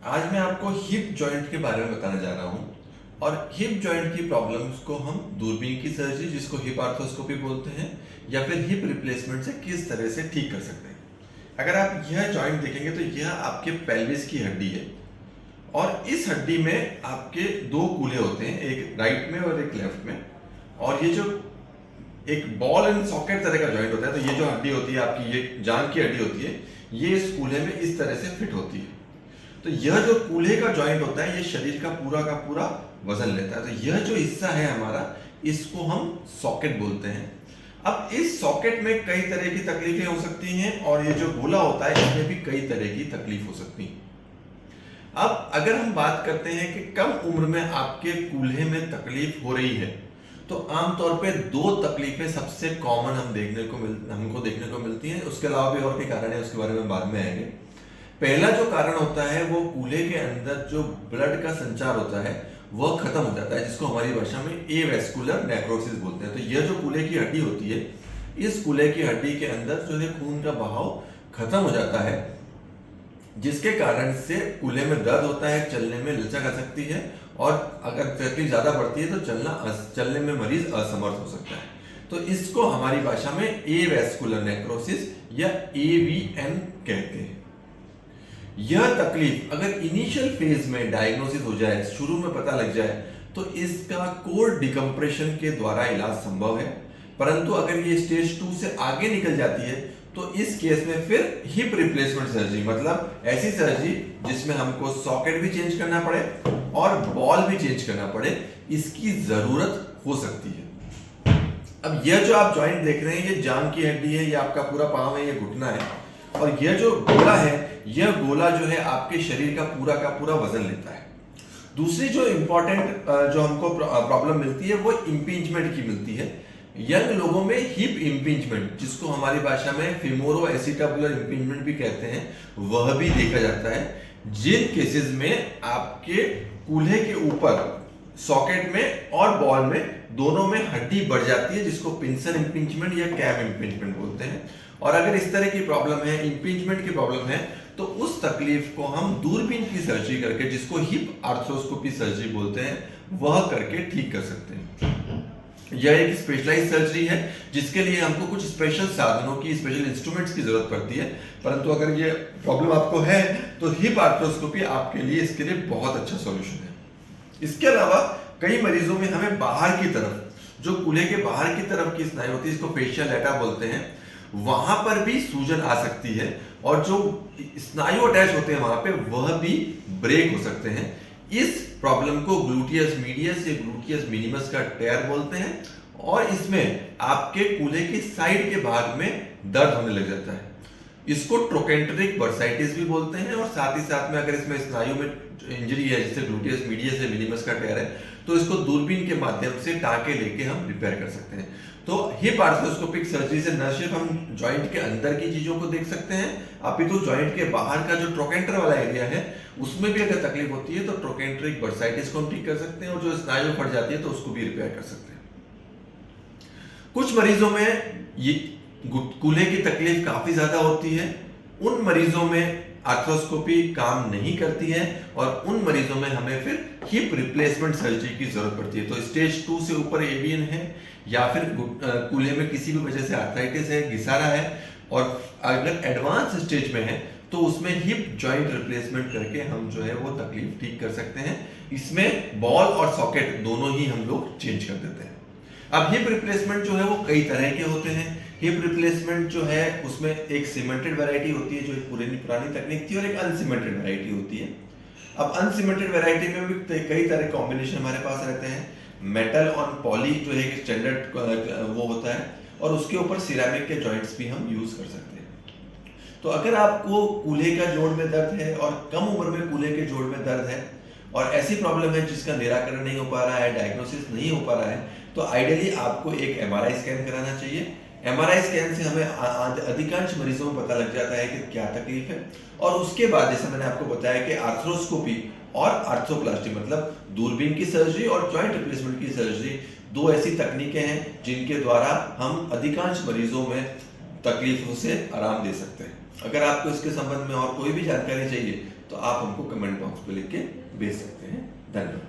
आज मैं आपको हिप जॉइंट के बारे में बताने जा रहा हूँ। और हिप जॉइंट की प्रॉब्लम्स को हम दूरबीन की सर्जरी, जिसको हिप आर्थ्रोस्कोपी बोलते हैं, या फिर हिप रिप्लेसमेंट से किस तरह से ठीक कर सकते हैं। अगर आप यह जॉइंट देखेंगे तो यह आपके पेल्विस की हड्डी है, और इस हड्डी में आपके दो कूल्हे होते हैं, एक राइट में और एक लेफ्ट में। और ये जो एक बॉल एंड सॉकेट तरह का जॉइंट होता है, तो ये जो हड्डी होती है आपकी, ये जांघ की हड्डी होती है, ये इस कूल्हे में इस तरह से फिट होती है। तो यह जो कूल्हे का जॉइंट होता है, ये शरीर का पूरा वजन लेता है। तो यह जो हिस्सा है हमारा, इसको हम सॉकेट बोलते हैं। अब इस सॉकेट में कई तरह की तकलीफें हो सकती हैं, और ये जो गोला होता है इसमें भी कई तरह की तकलीफ हो सकती है। अब अगर हम बात करते हैं कि कम उम्र में आपके कूल्हे में तकलीफ हो रही है, तो आमतौर पे दो तकलीफें सबसे कॉमन हमको देखने को मिलती हैं। उसके अलावा भी और भी कारण है, उसके बारे में बाद में आएंगे। पहला जो कारण होता है वो कूल्हे के अंदर जो ब्लड का संचार होता है वह खत्म हो जाता है, जिसको हमारी भाषा में एवेस्कुलर नेक्रोसिस बोलते हैं। तो यह जो कूल्हे की हड्डी होती है, इस कूल्हे की हड्डी के अंदर जो है खून का बहाव खत्म हो जाता है, जिसके कारण से कूल्हे में दर्द होता है, चलने में लचक आ सकती है, और अगर तकलीफ ज्यादा बढ़ती है तो चलने में मरीज असमर्थ हो सकता है। तो इसको हमारी भाषा में एवेस्कुलर नेक्रोसिस या एवीएन कहते हैं। यह तकलीफ अगर इनिशियल फेज में डायग्नोसिस हो जाए, शुरू में पता लग जाए, तो इसका कोर डिकम्प्रेशन के द्वारा इलाज संभव है। परंतु अगर ये स्टेज 2 से आगे निकल जाती है, तो इस केस में फिर हिप रिप्लेसमेंट सर्जरी, मतलब ऐसी सर्जरी जिसमें हमको सॉकेट भी चेंज करना पड़े और बॉल भी चेंज करना पड़े, इसकी जरूरत हो सकती है। अब यह जो आप जॉइंट देख रहे हैं, ये जांघ की हड्डी है, ये आपका पूरा पांव है, ये घुटना है, और यह जो गोला है, यह गोला जो है आपके शरीर का पूरा वजन लेता है। दूसरी जो इंपॉर्टेंट जो हमको प्रॉब्लम मिलती है वो इंपिंजमेंट की मिलती है। यंग लोगों में हिप इंपिंजमेंट, जिसको हमारी भाषा में फेमोरो एसिटाबुलर इंपिंजमेंट भी कहते हैं, वह भी देखा जाता है, जिन केसेस में आपके कूल्हे के ऊपर सॉकेट में और बॉल में दोनों में हड्डी बढ़ जाती है, जिसको पिंसर इंपिंजमेंट या कैम इंपिंजमेंट बोलते हैं। और अगर इस तरह की प्रॉब्लम है, इंपिंजमेंट की प्रॉब्लम है, तो उस तकलीफ को हम दूरबीन की सर्जरी करके, जिसको हिप आर्थ्रोस्कोपी सर्जरी बोलते हैं, वह करके ठीक कर सकते हैं। यह एक स्पेशलाइज्ड सर्जरी है, जिसके लिए हमको कुछ स्पेशल साधनों की, स्पेशल इंस्ट्रूमेंट्स की जरूरत पड़ती है। परंतु अगर ये प्रॉब्लम आपको है, तो हिप आर्थ्रोस्कोपी आपके लिए, इसके लिए बहुत अच्छा सॉल्यूशन है। इसके अलावा कई मरीजों में हमें बाहर की तरफ, जो कूल्हे के बाहर की तरफ की स्नायु होती है, इसको फेशियल लेटा बोलते हैं, वहां पर भी सूजन आ सकती है, और जो स्नायु अटैच होते हैं वहां पे, वह भी ब्रेक हो सकते हैं। इस प्रॉब्लम को ग्लूटियस मीडियस या ग्लूटियस मिनिमस का टेयर बोलते हैं, और इसमें आपके कूल्हे की साइड के भाग में दर्द होने लग जाता है। इसको ट्रोकेंट्रिक बर्साइटिस भी बोलते हैं। और साथ ही साथ में अगर इसमें स्नायु में इंजरी है, जैसे ग्लूटियस मीडियस या मिनिमस का टेयर है, तो इसको दूरबीन के माध्यम से टांके लेके हम रिपेयर कर सकते हैं। तो हिप आर्थ्रोस्कोपिक सर्जरी से न सिर्फ हम जॉइंट के अंदर की चीजों को देख सकते हैं, अपितु जॉइंट के बाहर का जो ट्रोकेंटर वाला एरिया है, उसमें भी अगर तकलीफ होती है, तो ट्रोकेंट्रिक बर्साइटिस को हम ठीक कर सकते हैं, और जो स्नायु फट जाती है तो उसको भी रिपेयर कर सकते हैं। कुछ मरीजों में ये कूल्हे की तकलीफ काफी ज्यादा होती है, उन मरीजों में आर्थ्रोस्कोपी काम नहीं करती है, और उन मरीजों में हमें फिर हिप रिप्लेसमेंट सर्जरी की जरूरत पड़ती है। तो स्टेज 2 से ऊपर एवीएन है, या फिर कूल्हे में किसी भी वजह से आर्थराइटिस है, घिसारा है, और अगर एडवांस स्टेज में है, तो उसमें हिप जॉइंट रिप्लेसमेंट करके हम जो है वो तकलीफ ठीक कर सकते हैं। इसमें बॉल और सॉकेट दोनों ही हम लोग चेंज कर देते हैं। अब हिप रिप्लेसमेंट जो है वो कई तरह के होते हैं। हिप रिप्लेसमेंट जो है उसमें एक सीमेंटेड वैरायटी होती है, जो एक पुरानी तकनीक थी, और एक अनसीमेंटेड वैरायटी होती है। अब अनसीमेंटेड वैरायटी में भी कई तरह कॉम्बिनेशन हमारे पास रहते हैं। मेटल ऑन पॉली जो है एक स्टैंडर्ड वो होता है, और उसके ऊपर सिरेमिक के जॉइंट्स भी हम यूज कर सकते हैं। तो अगर आपको कूल्हे का जोड़ में दर्द है, और कम उम्र में कूल्हे के जोड़ में दर्द है, और ऐसी प्रॉब्लम है जिसका निराकरण नहीं हो पा रहा है, डायग्नोसिस नहीं हो पा रहा है, तो आइडियली आपको एक एमआरआई स्कैन कराना चाहिए। एमआरआई स्कैन से हमें अधिकांश मरीजों में पता लग जाता है कि क्या तकलीफ है, और उसके बाद जैसे मैंने आपको बताया कि आर्थ्रोस्कोपी और आर्थ्रोप्लास्टी, मतलब दूरबीन की सर्जरी और जॉइंट रिप्लेसमेंट की सर्जरी, दो ऐसी तकनीकें हैं जिनके द्वारा हम अधिकांश मरीजों में तकलीफों से आराम दे सकते हैं। अगर आपको इसके संबंध में और कोई भी जानकारी चाहिए, तो आप हमको कमेंट बॉक्स में लिख के भेज सकते हैं। धन्यवाद।